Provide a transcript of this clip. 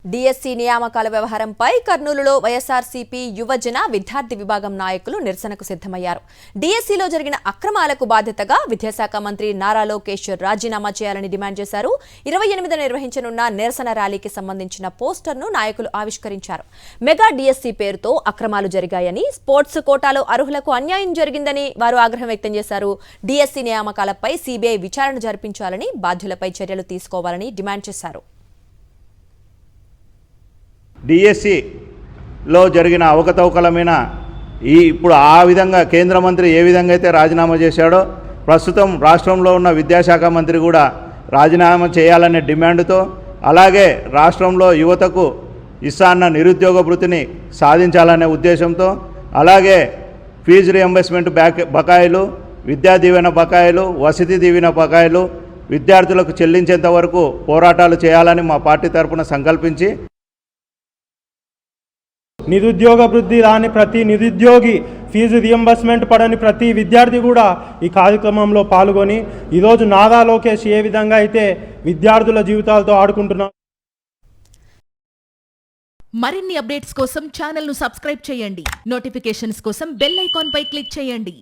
DSC నియామకాల వ్యవహారంపై కర్నూలులో వైఎస్ఆర్సీపీ యువజన విద్యార్థి విభాగం నాయకులు నిరసనకు సిద్ధమయ్యారు. డిఎస్సిలో జరిగిన అక్రమాలకు బాధ్యతగా విద్యాశాఖ మంత్రి నారా లోకేష్ రాజీనామా చేయాలని డిమాండ్ చేశారు. 28న నిర్వహించనున్న నిరసన ర్యాలీకి సంబంధించిన పోస్టర్ను నాయకులు ఆవిష్కరించారు. మెగా డిఎస్సి పేరుతో అక్రమాలు జరిగాయని, స్పోర్ట్స్ కోటాలో అర్హులకు అన్యాయం జరిగిందని వారు ఆగ్రహం వ్యక్తం చేశారు. డిఎస్సి నియామకాలపై సిబిఐ విచారణ జరిపించాలని, బాధ్యులపై చర్యలు తీసుకోవాలని డిమాండ్ చేశారు. డిఎస్సిలో జరిగిన అవకతవకల మీద ఇప్పుడు ఆ విధంగా కేంద్ర మంత్రి ఏ విధంగా అయితే రాజీనామా చేశాడో ప్రస్తుతం రాష్ట్రంలో ఉన్న విద్యాశాఖ మంత్రి కూడా రాజీనామా చేయాలనే డిమాండ్తో, అలాగే రాష్ట్రంలో యువతకు ఇస్తాన్న నిరుద్యోగ భృతిని సాధించాలనే ఉద్దేశంతో, అలాగే ఫీజు రియంబర్స్మెంట్ బకాయిలు, విద్యా దీవెన బకాయిలు, వసతి దీవెన బకాయిలు విద్యార్థులకు చెల్లించేంత వరకు పోరాటాలు చేయాలని మా పార్టీ తరఫున సంకల్పించి నిరుద్యోగ వృద్ధి రాని ప్రతి నిరుద్యోగి, ఫీజు రియంబర్స్మెంట్ పడని ప్రతి విద్యార్థి కూడా ఈ కార్యక్రమంలో పాల్గొని ఈరోజు నారా లోకేష్ ఏ విధంగా అయితే విద్యార్థుల జీవితాలతో ఆడుకుంటున్నారు. మరిన్ని అప్డేట్స్ కోసం ఛానల్ను సబ్స్క్రైబ్ చేయండి. నోటిఫికేషన్స్ కోసం బెల్ ఐకాన్ పై క్లిక్ చేయండి.